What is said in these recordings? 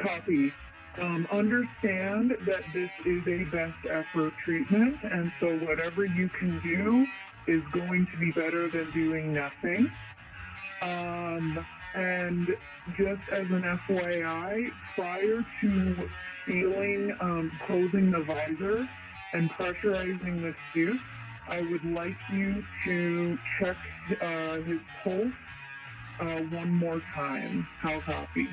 Copy. Understand that this is a best effort treatment, and so whatever you can do is going to be better than doing nothing. And just as an FYI, prior to closing the visor and pressurizing the suit, I would like you to check his pulse one more time. How copy?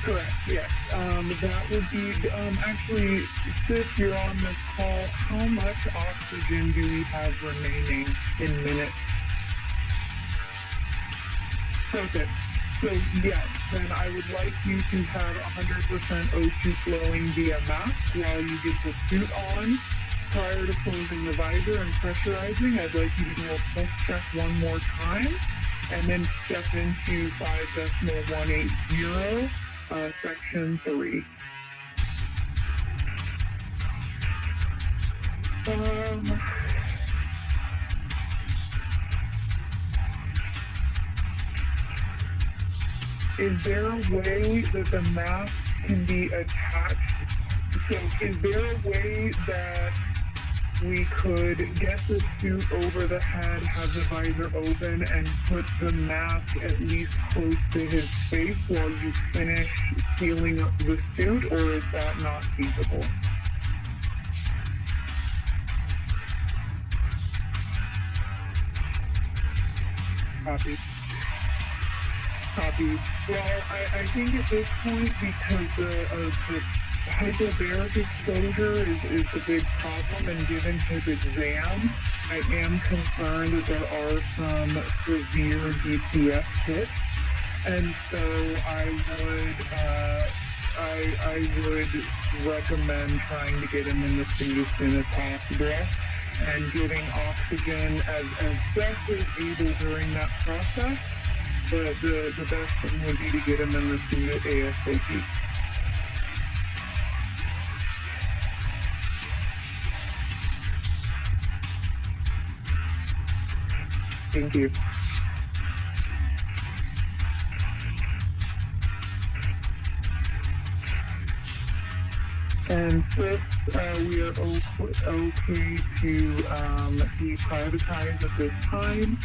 Correct, yes. That would be, actually, since you're on this call, how much oxygen do we have remaining in minutes? Perfect. So, yes, then I would like you to have 100% O2 flowing via mask while you get the suit on. Prior to closing the visor and pressurizing, I'd like you to do a pulse check one more time, and then step into 5.180. Section 3. Is there a way that the mask can be attached? So is there a way that we could get the suit over the head, have the visor open, and put the mask at least close to his face while you finish sealing up the suit, or is that not feasible? Copy. Copy. Well, I think at this point, because the hyperbaric exposure is a big problem, and given his exam, I am concerned that there are some severe DPS hits, and so I would recommend trying to get him in the suit as soon as possible and getting oxygen as best as able during that process. But the best thing would be to get him in the suit ASAP. Thank you. And fifth, we are okay to deprivatized at this time.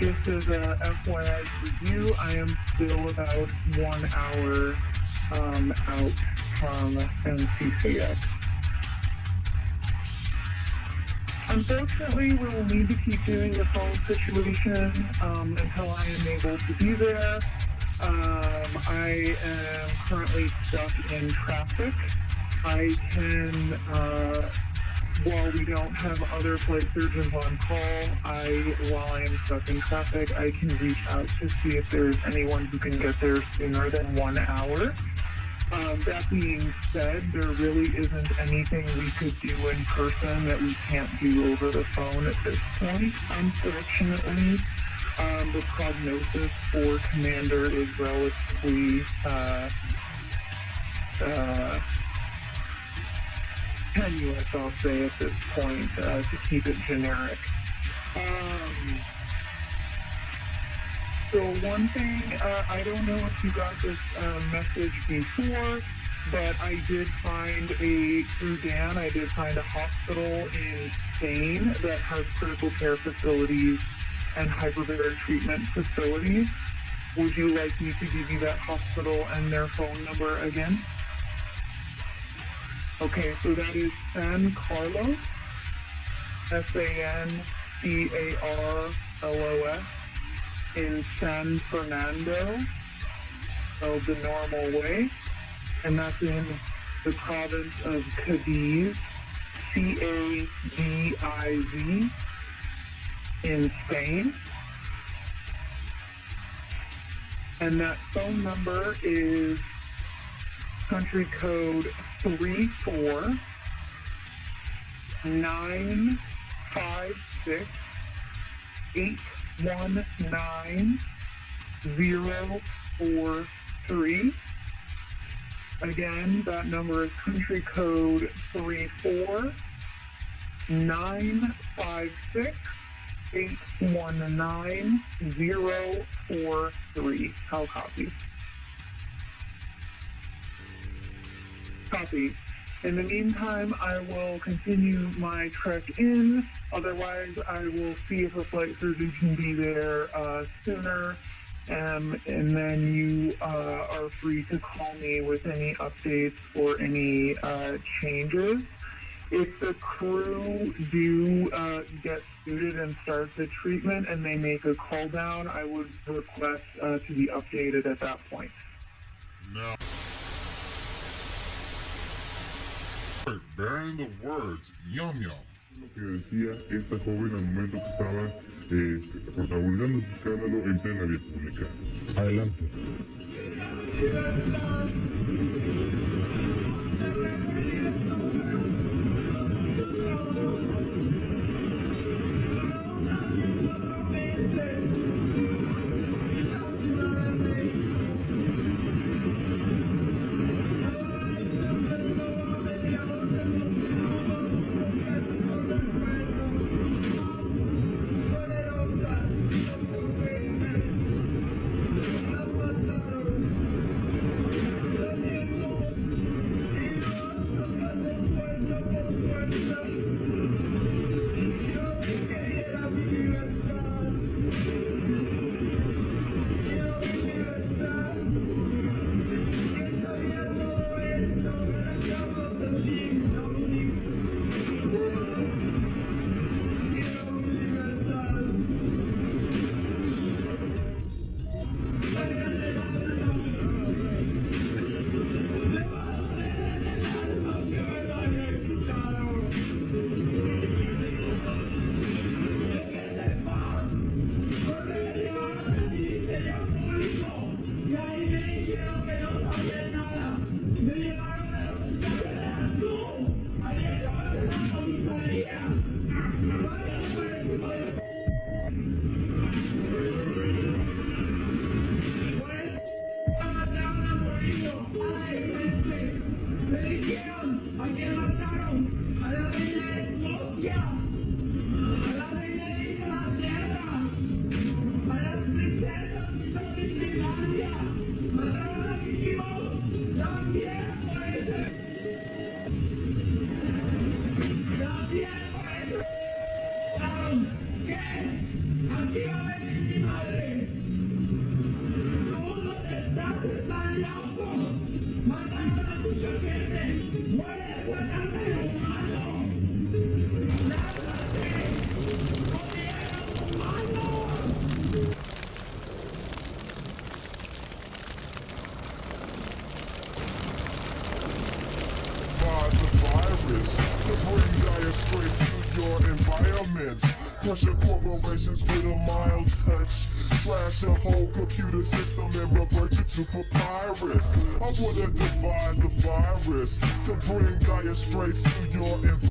Just as a FYI for you, I am still about 1 hour out from NCCX. Unfortunately, we will need to keep doing the phone situation until I am able to be there. I am currently stuck in traffic. I can, while we don't have other flight surgeons on call, while I am stuck in traffic, I can reach out to see if there's anyone who can get there sooner than 1 hour. That being said, there really isn't anything we could do in person that we can't do over the phone at this point, unfortunately. The prognosis for Commander is relatively tenuous, I'll say, at this point, to keep it generic. So one thing, I don't know if you got this message before, but I did find through Dan, I did find a hospital in Spain that has critical care facilities and hyperbaric treatment facilities. Would you like me to give you that hospital and their phone number again? Okay, so that is San Carlos, SANCARLOS, in San Fernando, spelled the normal way, and that's in the province of Cadiz, CADIZ, in Spain. And that phone number is country code 34956 3419043. Again, that number is country code 34956819043. How copy? Copy. In the meantime, I will continue my trek in. Otherwise, I will see if a flight surgeon can be there sooner. And then you are free to call me with any updates or any changes. If the crew do get suited and start the treatment and they make a call down, I would request to be updated at that point. No. Bearing the words, yum yum. Lo que decía esta joven al momento que estaba protagonizando su escándalo en plena vía pública. Adelante. To bring dire straits to your environment. Crush your corporations with a mild touch. Trash your whole computer system and revert you to papyrus. I would have devised a virus to bring dire straits to your environment.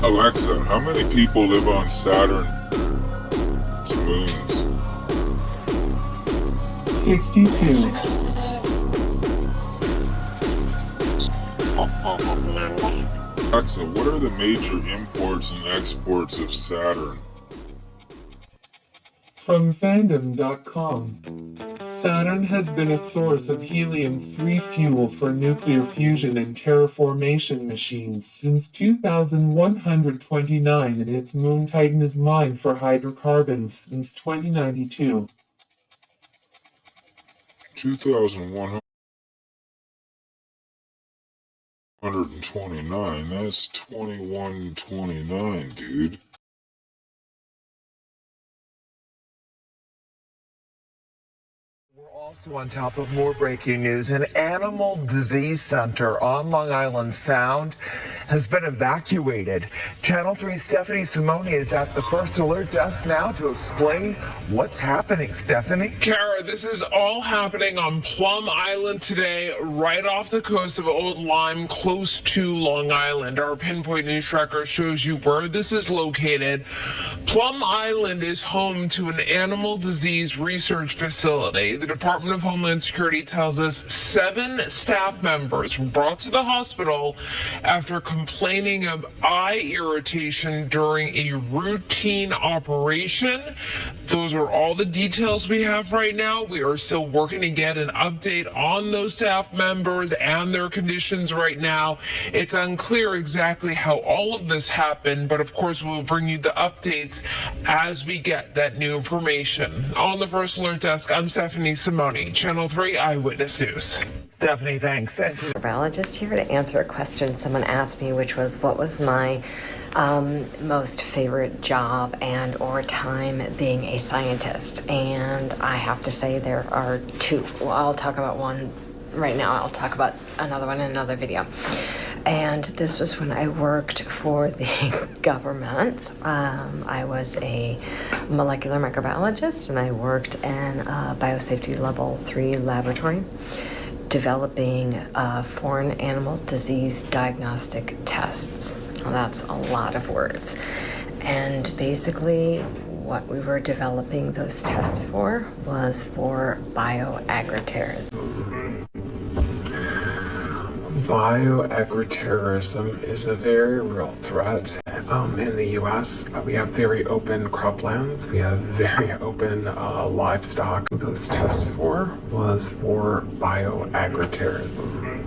Alexa, how many people live on Saturn's moons? 62. Alexa, what are the major imports and exports of Saturn? From fandom.com. Saturn has been a source of helium-3 fuel for nuclear fusion and terraformation machines since 2129, and its moon Titan is mined for hydrocarbons since 2092. 2,129, that's 2129, dude. We're also on top of more breaking news. An animal disease center on Long Island Sound has been evacuated. Channel 3's Stephanie Simone is at the First Alert Desk now to explain what's happening. Stephanie? Kara, this is all happening on Plum Island today, right off the coast of Old Lyme, close to Long Island. Our pinpoint news tracker shows you where this is located. Plum Island is home to an animal disease research facility. The Department of Homeland Security tells us 7 staff members were brought to the hospital after complaining of eye irritation during a routine operation. Those are all the details we have right now. We are still working to get an update on those staff members and their conditions right now. It's unclear exactly how all of this happened, but of course we'll bring you the updates as we get that new information. On the First Alert Desk, I'm Stephanie Simone, Channel 3 Eyewitness News. Stephanie, thanks. Biologist here to answer a question someone asked me, which was, what was my most favorite job and or time being a scientist? And I have to say there are 2. Well, I'll talk about one right now. I'll talk about another one in another video. And this was when I worked for the government. I was a molecular microbiologist, and I worked in a biosafety level 3 laboratory developing foreign animal disease diagnostic tests. Well, that's a lot of words. And basically what we were developing those tests for was for bioagriterrorism. Bioagriterrorism is a very real threat. In the U.S., we have very open croplands. We have very open livestock. Those tests was for bioagriterrorism.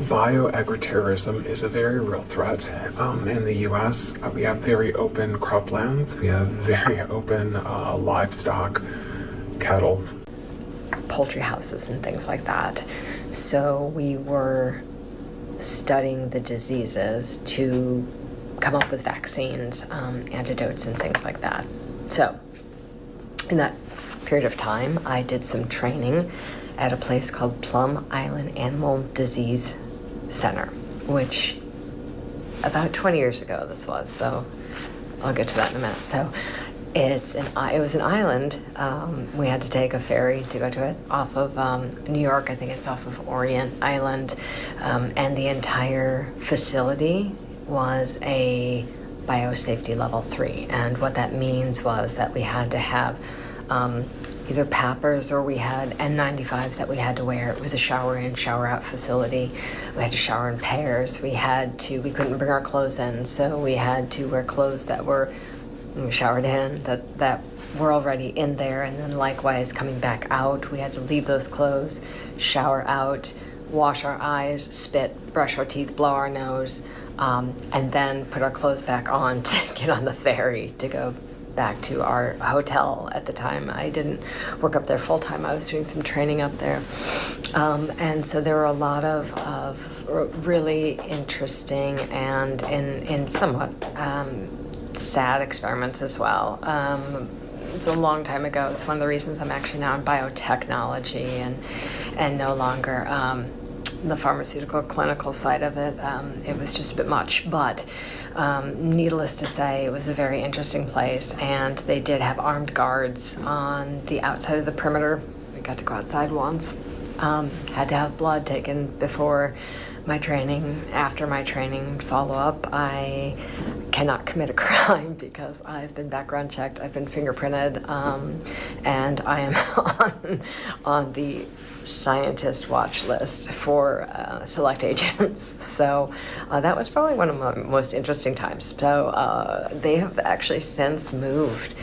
Bioagriterrorism is a very real threat. In the U.S., we have very open croplands. We have very open livestock, cattle, poultry houses and things like that. So we were studying the diseases to come up with vaccines, antidotes and things like that. So in that period of time, I did some training at a place called Plum Island Animal Disease Center, which about 20 years ago this was, so I'll get to that in a minute. So it was an island. We had to take a ferry to go to it off of New York. I think it's off of Orient Island. And the entire facility was a biosafety level 3. And what that means was that we had to have either PAPRs or we had N95s that we had to wear. It was a shower in, shower out facility. We had to shower in pairs. We couldn't bring our clothes in, so we had to wear clothes that were we showered in, that were already in there, and then likewise coming back out, we had to leave those clothes, shower out, wash our eyes, spit, brush our teeth, blow our nose, and then put our clothes back on to get on the ferry to go back to our hotel. At the time, I didn't work up there full time. I was doing some training up there. And so there were a lot of really interesting and in somewhat sad experiments as well. It was a long time ago. It's one of the reasons I'm actually now in biotechnology and no longer the pharmaceutical clinical side of it. It was just a bit much, but needless to say, it was a very interesting place, and they did have armed guards on the outside of the perimeter. We got to go outside once. Had to have blood taken before my training, after my training follow-up, I cannot commit a crime because I've been background checked, I've been fingerprinted, and I am on the scientist watch list for select agents. So that was probably one of my most interesting times. So they have actually since moved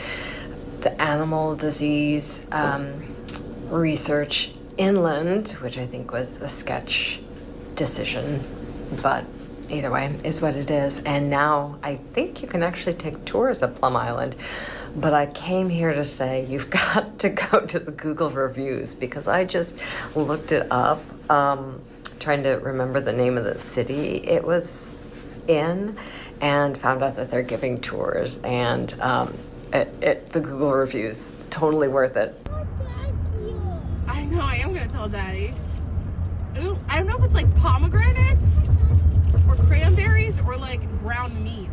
the animal disease research inland, which I think was a sketch decision, but either way is what it is. And now I think you can actually take tours of Plum Island, but I came here to say you've got to go to the Google reviews, because I just looked it up, trying to remember the name of the city it was in, and found out that they're giving tours, and the Google reviews, totally worth it. I know, I am gonna tell Daddy. Ooh, I don't know if it's like pomegranates or cranberries or like ground meat.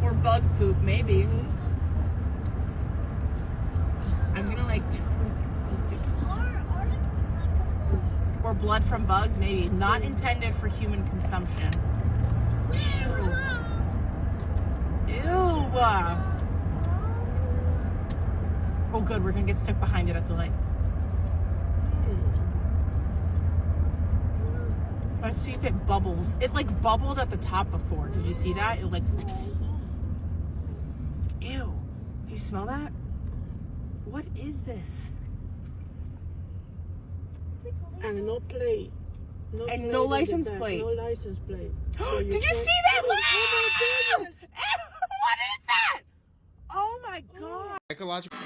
Or bug poop, maybe. I'm gonna like or blood from bugs, maybe. Not intended for human consumption. Ew. Ew. Oh good, we're gonna get stuck behind it at the light. Let's see if it bubbles. It like bubbled at the top before. Did you see that? It like... Ew. Do you smell that? What is this? And no plate. And no license plate. No license plate. So Did you see that? Oh my goodness. What is that? Oh my god. Ecological.